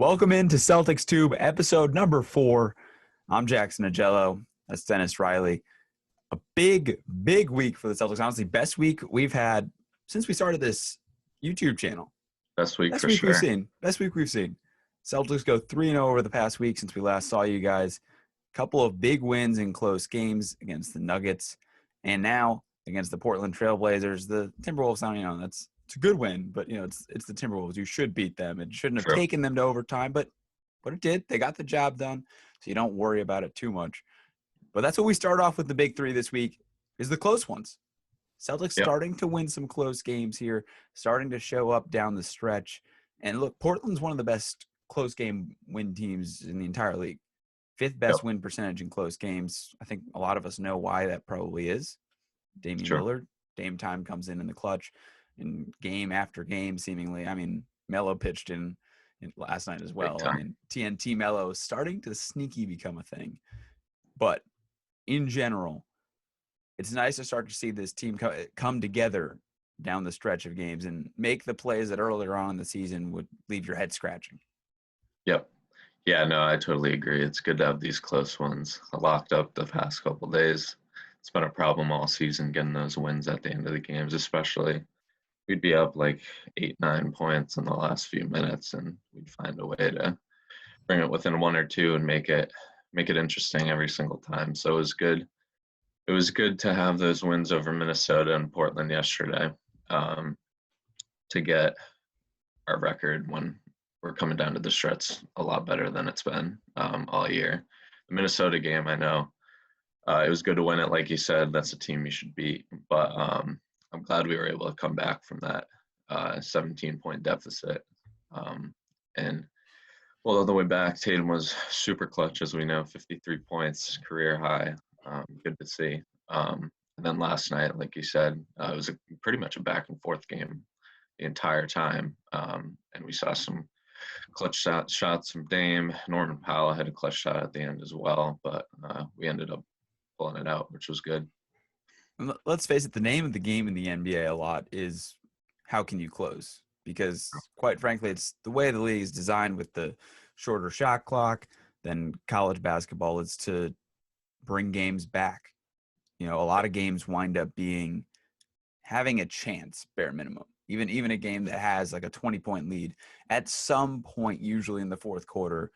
Welcome into Celtics Tube, episode number 4. I'm Jackson Agello. That's Dennis Riley. A big week for the Celtics. Honestly, best week we've had since we started this YouTube channel. Best week Best for week we've sure. seen. Best week we've seen. Celtics go 3-0 over the past week since we last saw you guys. Couple of big wins in close games against the Nuggets, and now against the Portland Trailblazers. The Timberwolves, it's a good win, but it's the Timberwolves. You should beat them. It shouldn't have True. taken them to overtime, but it did. They got the job done, so you don't worry about it too much. But that's what we start off with. The big three this week is the close ones. Celtics Yep. starting to win some close games here, starting to show up down the stretch. And look, Portland's one of the best close game win teams in the entire league. 5th best Yep. win percentage in close games. I think a lot of us know why that probably is. Damian Sure. Lillard. Dame time comes in the clutch in game after game, seemingly. I mean, Melo pitched in last night as well. time. I mean, TNT Melo is starting to sneaky become a thing. But in general, it's nice to start to see this team come together down the stretch of games and make the plays that earlier on in the season would leave your head scratching. Yep. Yeah, no, I totally agree. It's good to have these close ones locked up the past couple days. It's been a problem all season getting those wins at the end of the games, especially we'd be up like 8, 9 points in the last few minutes and we'd find a way to bring it within 1 or 2 and make it interesting every single time. So it was good. It was good to have those wins over Minnesota and Portland yesterday, to get our record when we're coming down to the stretch a lot better than it's been all year. The Minnesota game, I know it was good to win it. Like you said, that's a team you should beat. But I'm glad we were able to come back from that 17-point deficit. And well, all the way back, Tatum was super clutch, as we know, 53 points, career high. Good to see. And then last night, like you said, it was pretty much a back and forth game the entire time. And we saw some clutch shots from Dame. Norman Powell had a clutch shot at the end as well, but we ended up pulling it out, which was good. Let's face it, the name of the game in the NBA a lot is how can you close? Because quite frankly, it's the way the league is designed with the shorter shot clock than college basketball is to bring games back. A lot of games wind up having a chance, bare minimum. Even a game that has like a 20-point lead, at some point, usually in the fourth quarter,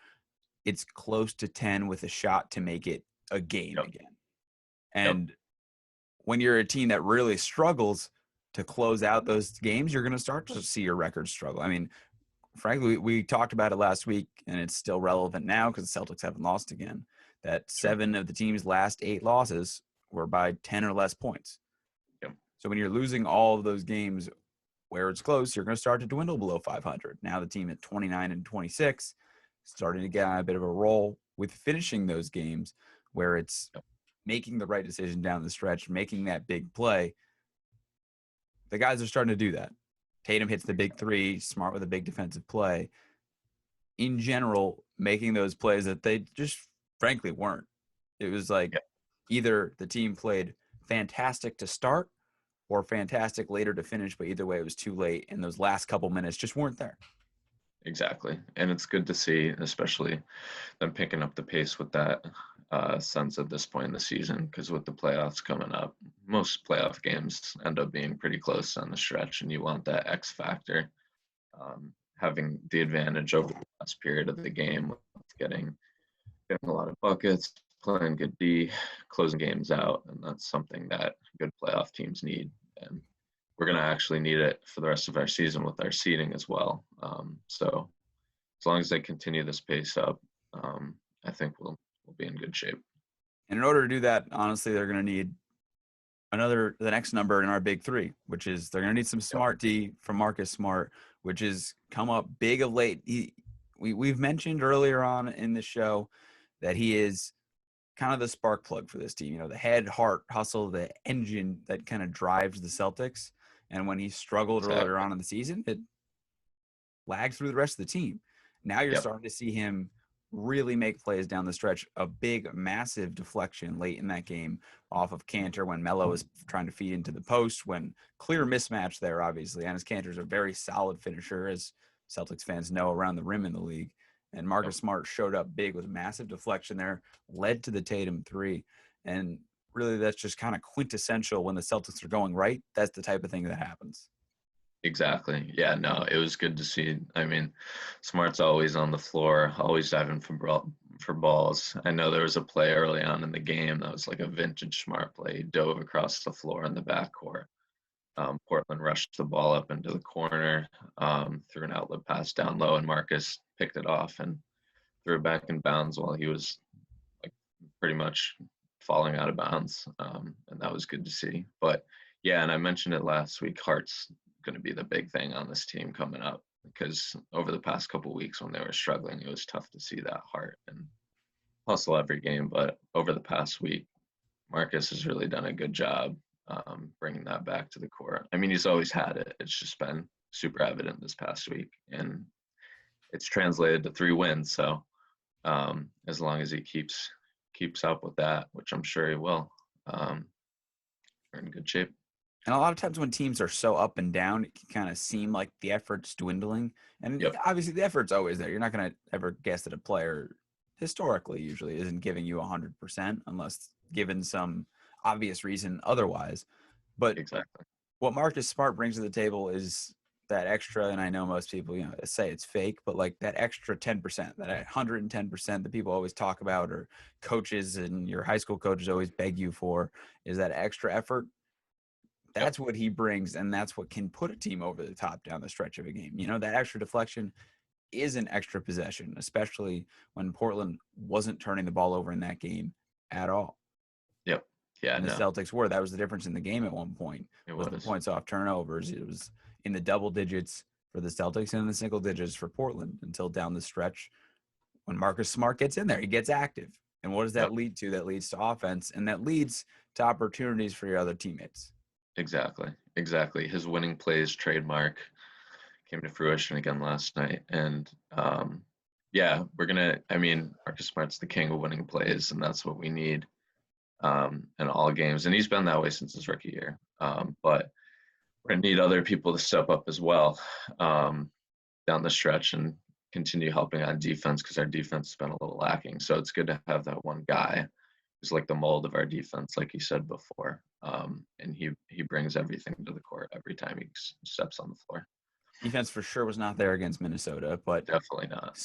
it's close to 10 with a shot to make it a game again. And when you're a team that really struggles to close out those games, you're going to start to see your record struggle. I mean, frankly, we talked about it last week, and it's still relevant now because the Celtics haven't lost again, that 7 of the team's last 8 losses were by 10 or less points. Yep. So when you're losing all of those games where it's close, you're going to start to dwindle below 500. Now the team at 29 and 26, starting to get on a bit of a roll with finishing those games where it's making the right decision down the stretch, making that big play. The guys are starting to do that. Tatum hits the big 3, smart with a big defensive play. In general, making those plays that they just frankly weren't. It was like either the team played fantastic to start or fantastic later to finish, but either way it was too late, and those last couple minutes just weren't there. Exactly. And it's good to see, especially them picking up the pace with that sense at this point in the season, because with the playoffs coming up, most playoff games end up being pretty close on the stretch, and you want that X factor, having the advantage over the last period of the game, getting a lot of buckets, playing good D, closing games out, and that's something that good playoff teams need. And we're going to actually need it for the rest of our season with our seeding as well. So as long as they continue this pace up, I think we'll be in good shape. And in order to do that, honestly, they're going to need the next number in our big 3, which is they're going to need some smart D from Marcus Smart, which is come up big of late. We've mentioned earlier on in the show that he is kind of the spark plug for this team, the head, heart, hustle, the engine that kind of drives the Celtics. And when he struggled earlier on in the season, it lagged through the rest of the team. Now you're starting to see him really make plays down the stretch. A big, massive deflection late in that game off of Cantor when Melo was trying to feed into the post, when clear mismatch there, obviously. And as Cantor's a very solid finisher, as Celtics fans know, around the rim in the league. And Yep. Marcus Smart showed up big with a massive deflection there, led to the Tatum three. And really, that's just kind of quintessential when the Celtics are going right. That's the type of thing that happens. Exactly. Yeah, no, it was good to see. I mean, Smart's always on the floor, always diving for balls. I know there was a play early on in the game that was like a vintage Smart play. He dove across the floor in the backcourt. Portland rushed the ball up into the corner, threw an outlet pass down low, and Marcus picked it off and threw it back in bounds while he was like pretty much falling out of bounds. And that was good to see. But yeah, and I mentioned it last week, Hart's going to be the big thing on this team coming up because over the past couple of weeks when they were struggling, it was tough to see that Hart and hustle every game. But over the past week, Marcus has really done a good job bringing that back to the core. I mean, he's always had it. It's just been super evident this past week, and it's translated to 3 wins. So as long as he keeps up with that, which I'm sure he will, we're in good shape. And a lot of times when teams are so up and down, it can kind of seem like the effort's dwindling. And Yep. obviously, the effort's always there. You're not going to ever guess that a player, historically, usually isn't giving you 100% unless given some obvious reason otherwise. But Exactly. what Marcus Smart brings to the table is that extra, and I know most people, say it's fake, but like that extra 10%, that 110% that people always talk about, or coaches and your high school coaches always beg you for, is that extra effort. Yep. That's what he brings, and that's what can put a team over the top down the stretch of a game. That extra deflection is an extra possession, especially when Portland wasn't turning the ball over in that game at all. Yep. Yeah. And the No, Celtics were. That was the difference in the game at one point, it was the was. points off turnovers. It was in the double digits for the Celtics and in the single digits for Portland until down the stretch when Marcus Smart gets in there. He gets active. And what does Yep. that lead to? That leads to offense, and that leads to opportunities for your other teammates. Exactly. Exactly. His winning plays trademark came to fruition again last night, and yeah, I mean, Marcus Smart's the king of winning plays, and that's what we need in all games. And he's been that way since his rookie year. But we're going to need other people to step up as well down the stretch and continue helping on defense because our defense has been a little lacking. So it's good to have that one guy who's like the mold of our defense, like you said before. And he brings everything to the court every time he steps on the floor. Defense for sure was not there against Minnesota, but Definitely not.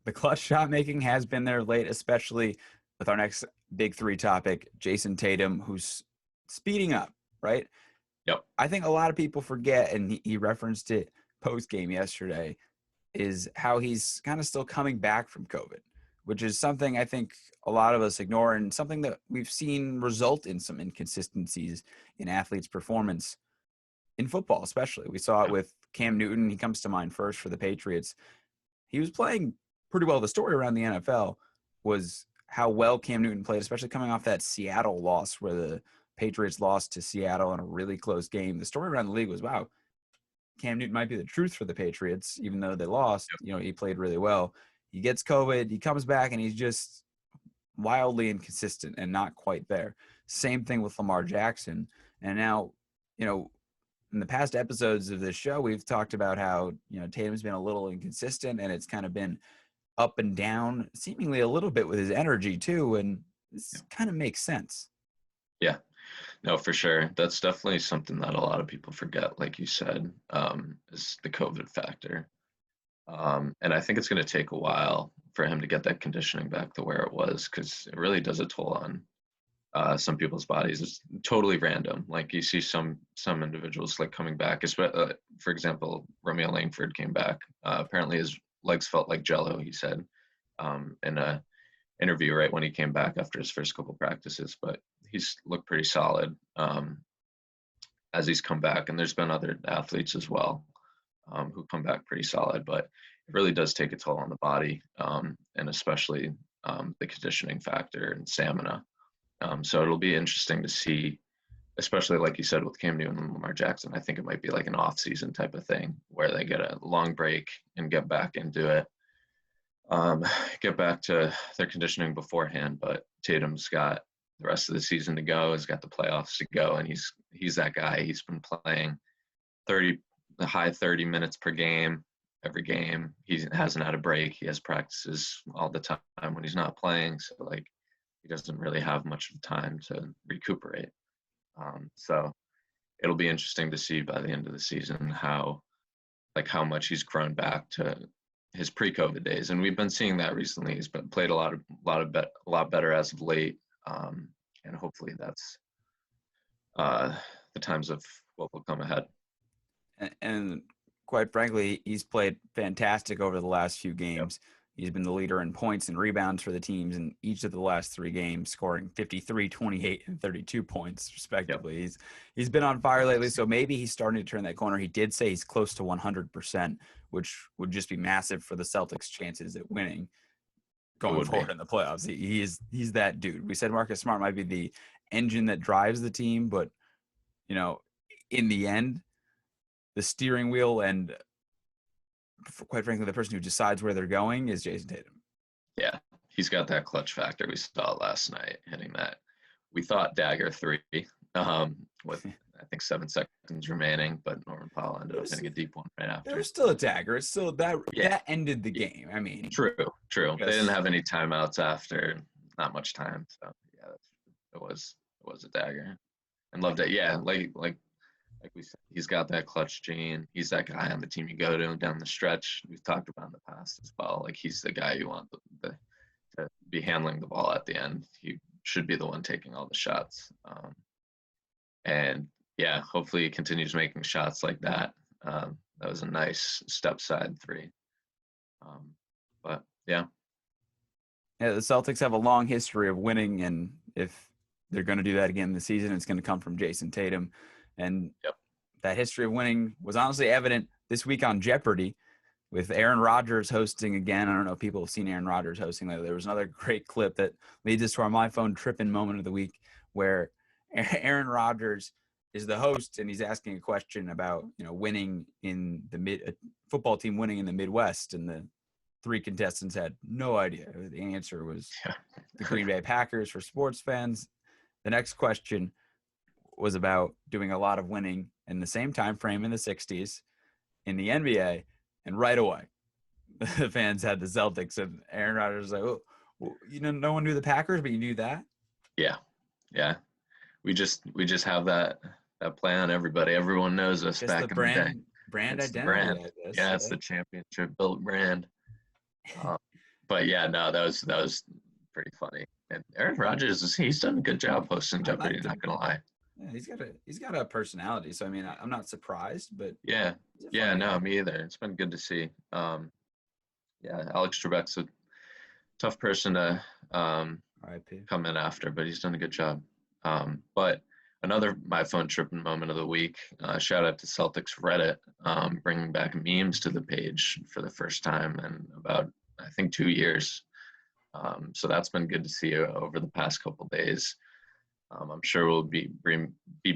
the clutch shot making has been there late, especially with our next big 3 topic, Jayson Tatum, who's speeding up, right? Yep. I think a lot of people forget, and he referenced it post game yesterday, is how he's kind of still coming back from COVID, which is something I think a lot of us ignore and something that we've seen result in some inconsistencies in athletes' performance in football, especially. We saw it Yep. with Cam Newton. He comes to mind first for the Patriots. He was playing pretty well. The story around the NFL was how well Cam Newton played, especially coming off that Seattle loss where the Patriots lost to Seattle in a really close game. The story around the league was, wow, Cam Newton might be the truth for the Patriots, even though they lost. Yep. He played really well. He gets COVID, he comes back, and he's just wildly inconsistent and not quite there. Same thing with Lamar Jackson. And now, in the past episodes of this show, we've talked about how, Tatum's been a little inconsistent and it's kind of been up and down, seemingly a little bit with his energy too. And this kind of makes sense. Yeah. No, for sure. That's definitely something that a lot of people forget, like you said, is the COVID factor. And I think it's going to take a while for him to get that conditioning back to where it was because it really does a toll on some people's bodies. It's totally random. Like you see some individuals like coming back. For example, Romeo Langford came back. Apparently his legs felt like jello. He said in a interview right when he came back after his first couple practices. But he's looked pretty solid as he's come back. And there's been other athletes as well who come back pretty solid. But it really does take a toll on the body, and especially the conditioning factor and stamina. So it'll be interesting to see, especially like you said with Cam Newton and Lamar Jackson. I think it might be like an off-season type of thing where they get a long break and get back into it, get back to their conditioning beforehand. But Tatum's got the rest of the season to go. He's got the playoffs to go, and he's that guy. He's been playing the high 30 minutes per game every game. He hasn't had a break. He has practices all the time when he's not playing. So like he doesn't really have much time to recuperate. So it'll be interesting to see by the end of the season how much he's grown back to his pre-COVID days, and we've been seeing that recently. He's been played a lot better as of late, and hopefully that's the times of what will come ahead. And quite frankly, he's played fantastic over the last few Yep. games. He's been the leader in points and rebounds for the teams in each of the last 3 games, scoring 53, 28, and 32 points, Yep. respectively. He's been on fire lately, so maybe he's starting to turn that corner. He did say he's close to 100%, which would just be massive for the Celtics' chances at winning It going would be. forward in the playoffs. He's that dude. We said Marcus Smart might be the engine that drives the team, but in the end, the steering wheel and quite frankly, the person who decides where they're going is Jayson Tatum. Yeah, he's got that clutch factor. We saw it last night hitting that. We thought dagger 3 with I think 7 seconds remaining, but Norman Powell ended up hitting a deep one right There after. was still a dagger. It's still that Yeah. that ended the game. I mean, True. They didn't have any timeouts after, not much time. So yeah, it was a dagger, and loved it. Yeah, like we said, he's got that clutch gene. He's that guy on the team you go to down the stretch. We've talked about in the past as well. Like he's the guy you want to be handling the ball at the end. He should be the one taking all the shots. And yeah, hopefully he continues making shots like that. That was a nice step side 3. But yeah. Yeah, the Celtics have a long history of winning, and if they're going to do that again this season, it's going to come from Jayson Tatum. And Yep. that history of winning was honestly evident this week on Jeopardy with Aaron Rodgers hosting again. I don't know if people have seen Aaron Rodgers hosting lately. There was another great clip that leads us to our My Phone Trippin' moment of the week where Aaron Rodgers is the host and he's asking a question about, winning in the football team winning in the Midwest, and the 3 contestants had no idea. The answer was the Green Bay Packers for sports fans. The next question was about doing a lot of winning in the same time frame in the 60s in the NBA, and right away the fans had the Celtics, and Aaron Rodgers was like, "Oh, well, no one knew the Packers, but you knew that." Yeah. We just have that play on everybody. Everyone knows us Just the back in the day. brand It's the identity, brand. I guess. Yeah, it's the championship built brand. But yeah, no, that was pretty funny. And Aaron Rodgers, he's done a good job hosting I Jeopardy. liked Not him. gonna lie. Yeah, he's got a personality. So I mean, I'm not surprised, but Yeah, he's a yeah, fun no, guy. me either. It's been good to see. Yeah, Alex Trebek's a tough person to R.I.P. come in after, but he's done a good job. But another My Phone Tripping moment of the week. Shout out to Celtics Reddit, bringing back memes to the page for the first time in about, I think, 2 years. So that's been good to see over the past couple days. I'm sure we'll be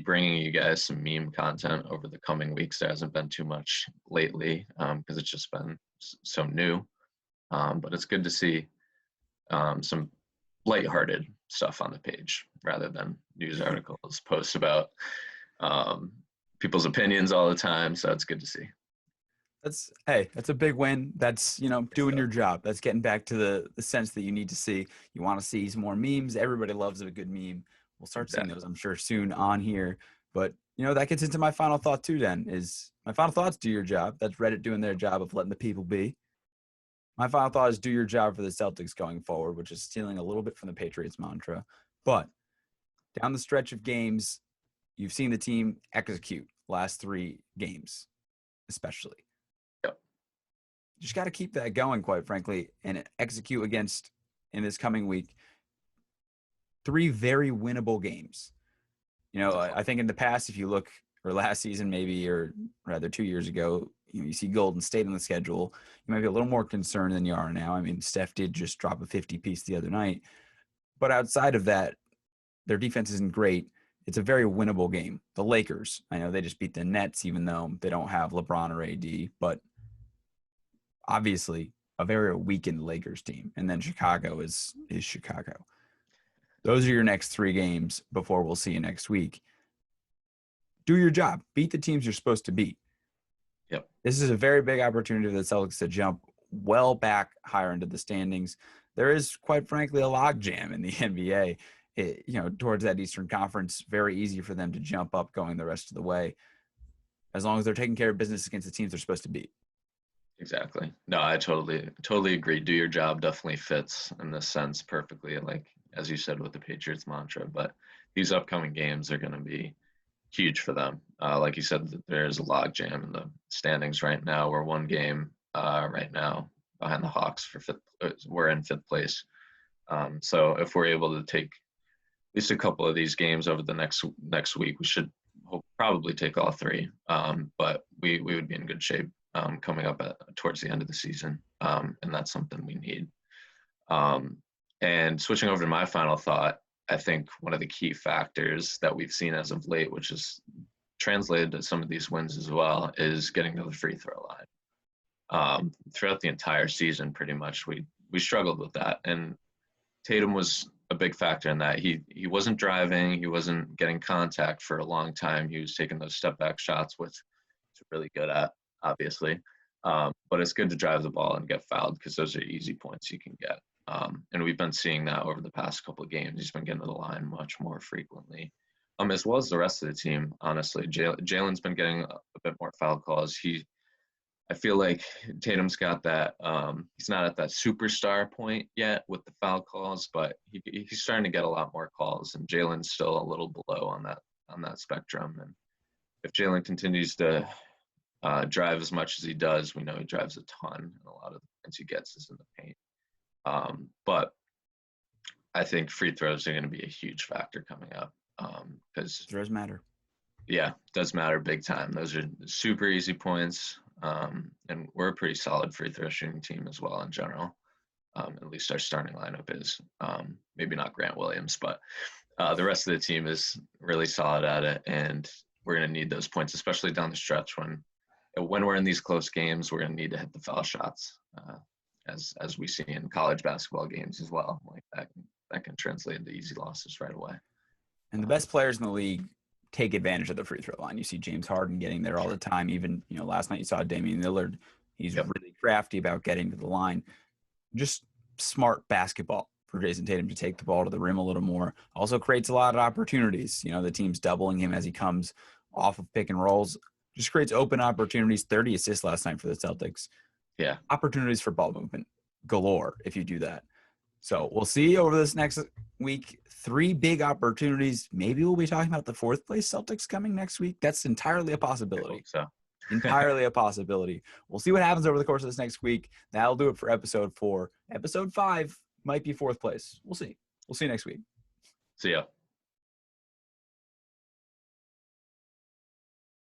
bringing you guys some meme content over the coming weeks. There hasn't been too much lately because it's just been so new. But it's good to see some lighthearted stuff on the page rather than news articles, posts about people's opinions all the time. So it's good to see. That's a big win. That's, doing your job. That's getting back to the sense that you need to see. You want to see some more memes. Everybody loves a good meme. We'll start seeing those, I'm sure, soon on here. But, that gets into my final thought too, then, is my final thoughts: do your job. That's Reddit doing their job of letting the people be. My final thought is do your job for the Celtics going forward, which is stealing a little bit from the Patriots mantra. But down the stretch of games, you've seen the team execute last 3 games, especially. Yep. You just got to keep that going, quite frankly, and execute against, in this coming week, 3 very winnable games. I think in the past, if you look, or last season maybe, or rather 2 years ago, you see Golden State on the schedule, you might be a little more concerned than you are now. I mean, Steph did just drop a 50-piece the other night. But outside of that, their defense isn't great. It's a very winnable game. The Lakers, I know they just beat the Nets, even though they don't have LeBron or AD, but obviously a very weakened Lakers team. And then Chicago is Chicago. Those are your next 3 games before we'll see you next week. Do your job. Beat the teams you're supposed to beat. Yep. This is a very big opportunity for the Celtics to jump well back higher into the standings. There is, quite frankly, a logjam in the NBA. Towards that Eastern Conference, very easy for them to jump up going the rest of the way, as long as they're taking care of business against the teams they're supposed to beat. Exactly. No, I totally agree. Do your job definitely fits in this sense perfectly, like as you said with the Patriots mantra. But these upcoming games are going to be huge for them. Like you said, there's a log jam in the standings right now. We're one game right now behind the Hawks for fifth. We're in fifth place. So if we're able to take at least a couple of these games over the next week, we should probably take all three. But we would be in good shape coming up towards the end of the season, and that's something we need. And switching over to my final thought, I think one of the key factors that we've seen as of late, which is translated to some of these wins as well, is getting to the free throw line. Throughout the entire season, pretty much, we struggled with that, and Tatum was a big factor in that. He wasn't driving, he wasn't getting contact for a long time. He was taking those step back shots, which he's really good at, obviously. But it's good to drive the ball and get fouled because those are easy points you can get. And we've been seeing that over the past couple of games. He's been getting to the line much more frequently, as well as the rest of the team. Honestly, Jalen's been getting a bit more foul calls. I feel like Tatum's got that. He's not at that superstar point yet with the foul calls, but he's starting to get a lot more calls. And Jalen's still a little below on that spectrum. And if Jalen continues to drive as much as he does, we know he drives a ton, and a lot of the points he gets is in the paint. But I think free throws are going to be a huge factor coming up because throws matter. Yeah, it does matter big time. Those are super easy points, and we're a pretty solid free throw shooting team as well in general. At least our starting lineup is. Maybe not Grant Williams, but the rest of the team is really solid at it, and we're going to need those points, especially down the stretch when we're in these close games. We're going to need to hit the foul shots, as we see in college basketball games as well. Like that can translate into easy losses right away. And the best players in the league take advantage of the free throw line. You see James Harden getting there all the time. Even, last night you saw Damian Lillard. He's really crafty about getting to the line. Just smart basketball for Jayson Tatum to take the ball to the rim a little more. Also creates a lot of opportunities. The team's doubling him as he comes off of pick and rolls. Just creates open opportunities. 30 assists last night for the Celtics. Yeah. Opportunities for ball movement galore if you do that. So we'll see over this next week. 3 big opportunities. Maybe we'll be talking about the 4th place Celtics coming next week. That's entirely a possibility. I hope so. Entirely a possibility. We'll see what happens over the course of this next week. That'll do it for episode 4. Episode 5 might be 4th place. We'll see. We'll see you next week. See ya.